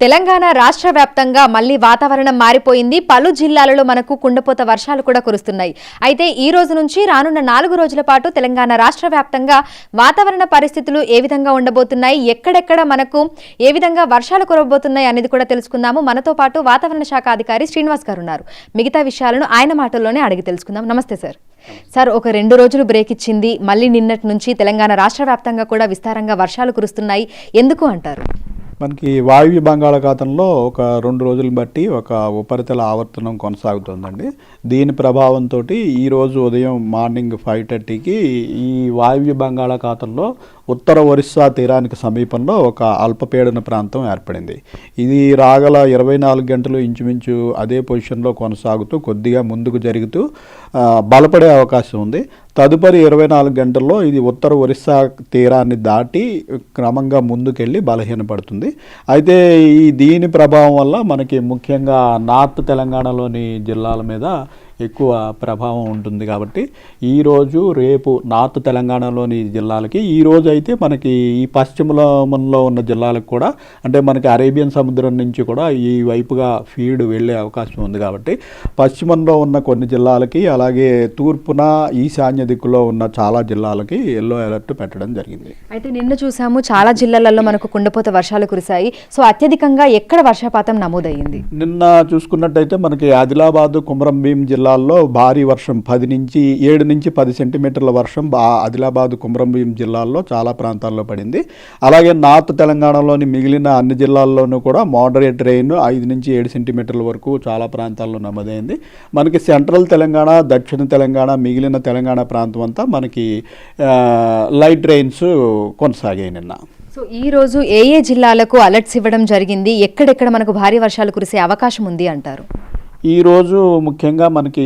తెలంగాణ రాష్ట్ర వ్యాప్తంగా మళ్లీ వాతావరణం మారిపోయింది. పలు జిల్లాలలో మనకు కుండపోత వర్షాలు కూడా కురుస్తున్నాయి. అయితే ఈ రోజు నుంచి రానున్న 4 రోజుల పాటు తెలంగాణ రాష్ట్ర వ్యాప్తంగా వాతావరణ పరిస్థితులు ఏ విధంగా ఉండబోతున్నాయి, ఎక్కడెక్కడ మనకు ఏ విధంగా వర్షాలు కురవబోతున్నాయి అనేది కూడా తెలుసుకుందాము. మనతో పాటు వాతావరణ శాఖ అధికారి శ్రీనివాస్ గారు ఉన్నారు. మిగతా విషయాలను ఆయన మాటల్లోనే అడిగి తెలుసుకుందాం. నమస్తే సార్. సార్, ఒక 2 రోజులు బ్రేక్ ఇచ్చింది. మళ్ళీ నిన్నటి నుంచి తెలంగాణ రాష్ట్ర వ్యాప్తంగా కూడా విస్తారంగా వర్షాలు కురుస్తున్నాయి. ఎందుకు అంటారు? మనకి వాయువ్య బంగాళాఖాతంలో ఒక 2 రోజులు బట్టి ఒక ఉపరితల ఆవర్తనం కొనసాగుతుందండి. దీని ప్రభావంతో ఈరోజు ఉదయం మార్నింగ్ 5:30కి ఈ వాయువ్య బంగాళాఖాతంలో ఉత్తర ఒరిస్సా తీరానికి సమీపంలో ఒక అల్పపీడన ప్రాంతం ఏర్పడింది. ఇది రాగల 24 గంటలు ఇంచుమించు అదే పొజిషన్లో కొనసాగుతూ కొద్దిగా ముందుకు జరుగుతూ బలపడే అవకాశం ఉంది. తదుపరి 24 గంటల్లో ఇది ఉత్తర ఒరిస్సా తీరాన్ని దాటి క్రమంగా ముందుకెళ్ళి బలహీనపడుతుంది. అయితే దీని ప్రభావం వల్ల మనకి ముఖ్యంగా నార్త్ తెలంగాణలోని జిల్లాల మీద ఎక్కువ ప్రభావం ఉంటుంది. కాబట్టి ఈరోజు రేపు నార్త్ తెలంగాణలోని జిల్లాలకి, ఈరోజు అయితే మనకి ఈ పశ్చిమలో ఉన్న జిల్లాలకు కూడా, అంటే మనకి అరేబియన్ సముద్రం నుంచి కూడా ఈ వైపుగా ఫీడ్ వెళ్ళే అవకాశం ఉంది. కాబట్టి పశ్చిమంలో ఉన్న కొన్ని జిల్లాలకి, అలాగే తూర్పున ఈశాన్య దిక్కులో ఉన్న చాలా జిల్లాలకి ఎల్లో అలర్ట్ పెట్టడం జరిగింది. అయితే నిన్న చూసాము చాలా జిల్లాలలో మనకు కుండపోత వర్షాలు కురిశాయి. సో అత్యధికంగా ఎక్కడ వర్షపాతం నమోదయ్యింది? నిన్న చూసుకున్నట్టయితే మనకి ఆదిలాబాద్, కుమ్రంభీం జిల్లాల్లో భారీ వర్షం 7 నుంచి 10 సెంటీమీటర్ల వర్షం ఆదిలాబాద్, కుమ్రంభీం జిల్లాల్లో చాలా ప్రాంతాల్లో పడింది. అలాగే నార్త్ తెలంగాణలోని మిగిలిన అన్ని జిల్లాల్లోనూ కూడా మోడరేట్ రెయిన్ 5 నుంచి 7 సెంటీమీటర్ల వరకు చాలా ప్రాంతాల్లో నమోదైంది. మనకి సెంట్రల్ తెలంగాణ, దక్షిణ తెలంగాణ, మిగిలిన తెలంగాణ ప్రాంతం అంతా మనకి లైట్ రెయిన్స్ కొనసాగాయి నిన్న. సో ఈ రోజు ఏ జిల్లాలకు అలర్ట్స్ ఇవ్వడం జరిగింది? ఎక్కడెక్కడ మనకు భారీ వర్షాలు కురిసే అవకాశం ఉంది అంటారు? ఈరోజు ముఖ్యంగా మనకి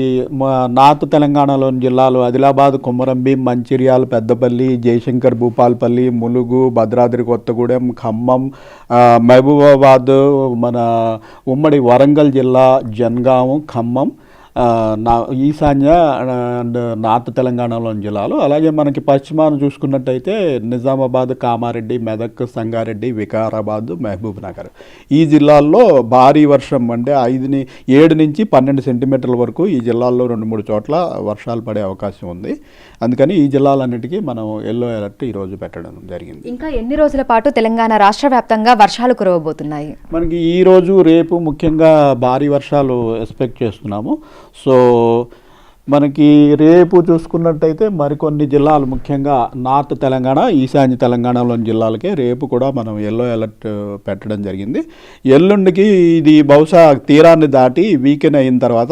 నార్త్ తెలంగాణలోని జిల్లాలు ఆదిలాబాద్, కొమరంభీం, మంచిర్యాల, పెద్దపల్లి, జయశంకర్, భూపాల్పల్లి, ములుగు, భద్రాద్రి కొత్తగూడెం, ఖమ్మం, మహబూబాబాద్, మన ఉమ్మడి వరంగల్ జిల్లా, జనగాం, ఖమ్మం, ఈశాన్య అండ్ నార్త్ తెలంగాణలోని జిల్లాలు, అలాగే మనకి పశ్చిమాన చూసుకున్నట్టయితే నిజామాబాద్, కామారెడ్డి, మెదక్, సంగారెడ్డి, వికారాబాద్, మహబూబ్ నగర్, ఈ జిల్లాల్లో భారీ వర్షం అంటే 7 నుంచి 12 సెంటీమీటర్ల వరకు ఈ జిల్లాల్లో 2-3 చోట్ల వర్షాలు పడే అవకాశం ఉంది. అందుకని ఈ జిల్లాలన్నిటికీ మనం ఎల్లో అలర్ట్ ఈరోజు పెట్టడం జరిగింది. ఇంకా ఎన్ని రోజుల పాటు తెలంగాణ రాష్ట్ర వ్యాప్తంగా వర్షాలు కురవబోతున్నాయి? మనకి ఈరోజు రేపు ముఖ్యంగా భారీ వర్షాలు ఎక్స్పెక్ట్ చేస్తున్నాము. సో మనకి రేపు చూసుకున్నట్టయితే మరికొన్ని జిల్లాలు, ముఖ్యంగా నార్త్ తెలంగాణ, ఈశాన్య తెలంగాణలోని జిల్లాలకే రేపు కూడా మనం ఎల్లో అలర్ట్ పెట్టడం జరిగింది. ఎల్లుండికి ఇది బహుశా తీరాన్ని దాటి వీకెండ్ అయిన తర్వాత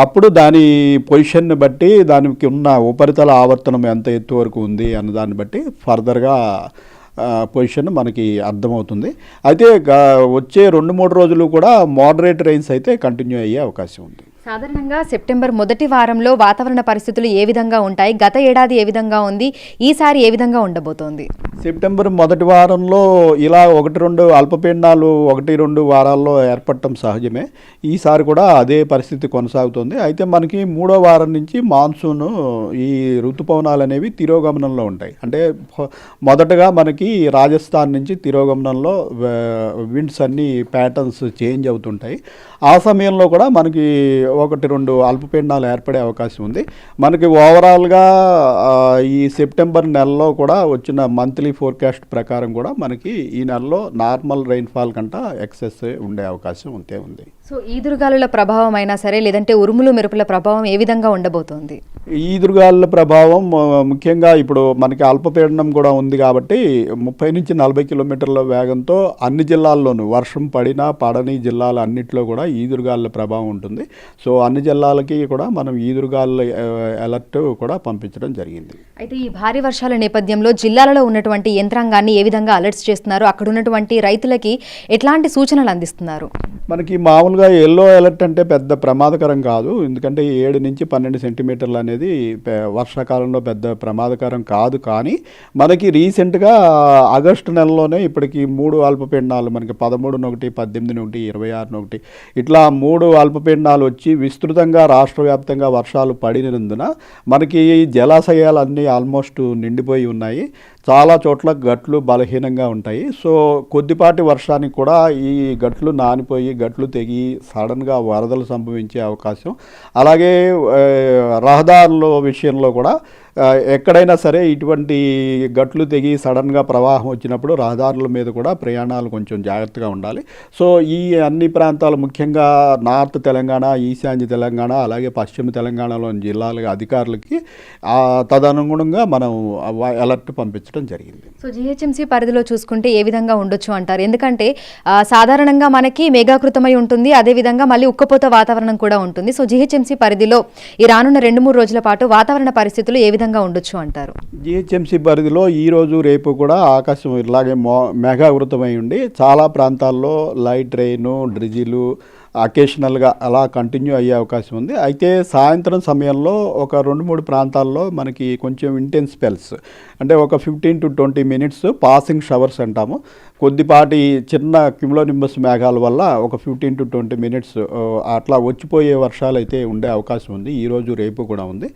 అప్పుడు దాని పొజిషన్ని బట్టి, దానికి ఉన్న ఉపరితల ఆవర్తనం ఎంత ఎత్తు వరకు ఉంది అన్న దాన్ని బట్టి ఫర్దర్గా పొజిషన్ మనకి అర్థమవుతుంది. అయితే వచ్చే 2-3 రోజులు కూడా మోడరేట్ రెయిన్స్ అయితే కంటిన్యూ అయ్యే అవకాశం ఉంది. సాధారణంగా సెప్టెంబర్ మొదటి వారంలో వాతావరణ పరిస్థితులు ఏ విధంగా ఉంటాయి? గత ఏడాది ఏ విధంగా ఉంది? ఈసారి ఏ విధంగా ఉండబోతోంది? సెప్టెంబర్ మొదటి వారంలో ఇలా 1-2 అల్పపీడనాలు 1-2 వారాల్లో ఏర్పడటం సహజమే. ఈసారి కూడా అదే పరిస్థితి కొనసాగుతుంది. అయితే మనకి 3వ వారం నుంచి మాన్సూన్, ఈ ఋతుపవనాలు అనేవి తిరోగమనంలో ఉంటాయి. అంటే మొదటగా మనకి రాజస్థాన్ నుంచి తిరోగమనంలో విండ్స్ అన్ని ప్యాటర్న్స్ చేంజ్ అవుతుంటాయి. ఆ సమయంలో కూడా మనకి 1-2 అల్పపీడనాలు ఏర్పడే అవకాశం ఉంది. మనకి ఓవరాల్గా ఈ సెప్టెంబర్ నెలలో కూడా వచ్చిన మంత్లీ ఫోర్కాస్ట్ ప్రకారం కూడా మనకి ఈ నెలలో నార్మల్ రెయిన్ఫాల్ కంటే ఎక్సెస్ ఉండే అవకాశం ఉంది. సో ఈదురుగాలుల ప్రభావం అయినా సరే, లేదంటే ఉరుములు మెరుపుల ప్రభావం ఏ విధంగా ఉండబోతోంది? ఈదురుగాలుల ప్రభావం ముఖ్యంగా ఇప్పుడు మనకి అల్పపీడనం కూడా ఉంది కాబట్టి 30 నుంచి 40 కిలోమీటర్ల వేగంతో అన్ని జిల్లాల్లోనూ వర్షం పడినా పడని జిల్లాలు అన్నింటిలో కూడా ఈదురుగాలుల ప్రభావం ఉంటుంది. సో అన్ని జిల్లాలకి కూడా మనం ఈదురుగాలుల అలర్ట్ కూడా పంపించడం జరిగింది. అయితే ఈ భారీ వర్షాల నేపథ్యంలో జిల్లాలలో ఉన్నటువంటి యంత్రాంగాన్ని ఏ విధంగా అలర్ట్స్ చేస్తున్నారు? అక్కడ ఉన్నటువంటి రైతులకి ఎట్లాంటి సూచనలు అందిస్తున్నారు? మనకి మామూలుగా ఎల్లో అలర్ట్ అంటే పెద్ద ప్రమాదకరం కాదు. ఎందుకంటే 7 నుంచి 12 సెంటీమీటర్లు అనేది వర్షాకాలంలో పెద్ద ప్రమాదకరం కాదు. కానీ మనకి రీసెంట్గా ఆగస్టు నెలలోనే ఇప్పటికి 3 అల్పపీడనాలు, మనకి 13-1, 18-1, 26-1 ఇట్లా 3 అల్పపీడనాలు వచ్చి విస్తృతంగా రాష్ట్ర వ్యాప్తంగా వర్షాలు పడినందున మనకి జలాశయాలన్నీ ఆల్మోస్ట్ నిండిపోయి ఉన్నాయి. చాలా చోట్ల గట్లు బలహీనంగా ఉంటాయి. సో కొద్దిపాటి వర్షానికి కూడా ఈ గట్లు నానిపోయి గట్లు తెగి సడన్గా వరదలు సంభవించే అవకాశం, అలాగే రహదారుల విషయంలో కూడా ఎక్కడైనా సరే ఇటువంటి గట్లు తెగి సడన్గా ప్రవాహం వచ్చినప్పుడు రహదారుల మీద కూడా ప్రయాణాలు కొంచెం జాగ్రత్తగా ఉండాలి. సో ఈ అన్ని ప్రాంతాలు ముఖ్యంగా నార్త్ తెలంగాణ, ఈశాన్య తెలంగాణ, అలాగే పశ్చిమ తెలంగాణలోని జిల్లాల అధికారులకి తదనుగుణంగా మనం అలర్ట్ పంపించడం జరిగింది. సో జిహెచ్ఎంసీ పరిధిలో చూసుకుంటే ఏ విధంగా ఉండొచ్చు అంటారు? ఎందుకంటే సాధారణంగా మనకి మేఘాకృతమై ఉంటుంది, అదేవిధంగా మళ్ళీ ఉక్కపోత వాతావరణం కూడా ఉంటుంది. సో జిహెచ్ఎంసీ పరిధిలో ఈ రానున్న 2-3 రోజుల పాటు వాతావరణ పరిస్థితులు ఏ విధంగా ఉండొచ్చు అంటారు? జిహెచ్ఎంసీ పరిధిలో ఈరోజు రేపు కూడా ఆకాశం ఇలాగే మేఘావృతమై ఉండి చాలా ప్రాంతాల్లో లైట్ రెయిన్, డ్రిజిలు అకేషనల్గా అలా కంటిన్యూ అయ్యే అవకాశం ఉంది. అయితే సాయంత్రం సమయంలో ఒక 2-3 ప్రాంతాల్లో మనకి కొంచెం ఇంటెన్స్ స్పెల్స్, అంటే ఒక 15 to 20 minutes పాసింగ్ షవర్స్ అంటాము, కొద్దిపాటి చిన్న క్యుములోనింబస్ మేఘాల వల్ల ఒక 15 to 20 minutes అట్లా వచ్చిపోయే వర్షాలు అయితే ఉండే అవకాశం ఉంది. ఈరోజు రేపు కూడా ఉంది.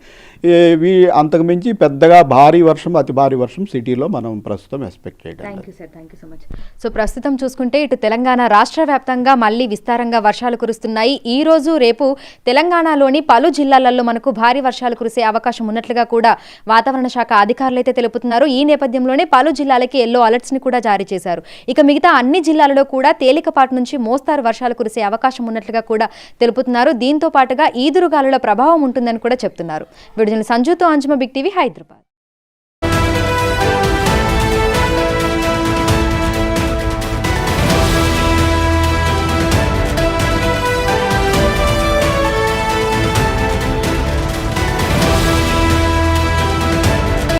అంతకుమించి పెద్దగా భారీ వర్షం, అతి భారీ వర్షం సిటీలో మనం ప్రస్తుతం ఎక్స్పెక్ట్ చేయడం. Thank you sir, thank you so much. So ప్రస్తుతం చూసుకుంటే ఇటు తెలంగాణ రాష్ట్ర వ్యాప్తంగా మళ్ళీ విస్తారంగా వర్షాలు కురుస్తున్నాయి. ఈ రోజు రేపు తెలంగాణలోని పలు జిల్లాలలో మనకు భారీ వర్షాలు కురిసే అవకాశం ఉన్నట్లుగా కూడా వాతావరణ శాఖ అధికారులు అయితే తెలుపుతున్నారు. ఈ నేపథ్యంలోనే పలు జిల్లాలకి ఎల్లో అలర్ట్స్ ని కూడా జారీ చేశారు. ఇక మిగతా అన్ని జిల్లాలలో కూడా తేలికపాటి నుంచి మోస్తారు వర్షాలు కురిసే అవకాశం ఉన్నట్లుగా కూడా తెలుపుతున్నారు. దీంతో పాటుగా ఈదురుగాలుల ప్రభావం ఉంటుందని కూడా చెప్తున్నారు. విడుదల సంజుతో అంజుమ, బిగ్ టీవీ, హైదరాబాద్.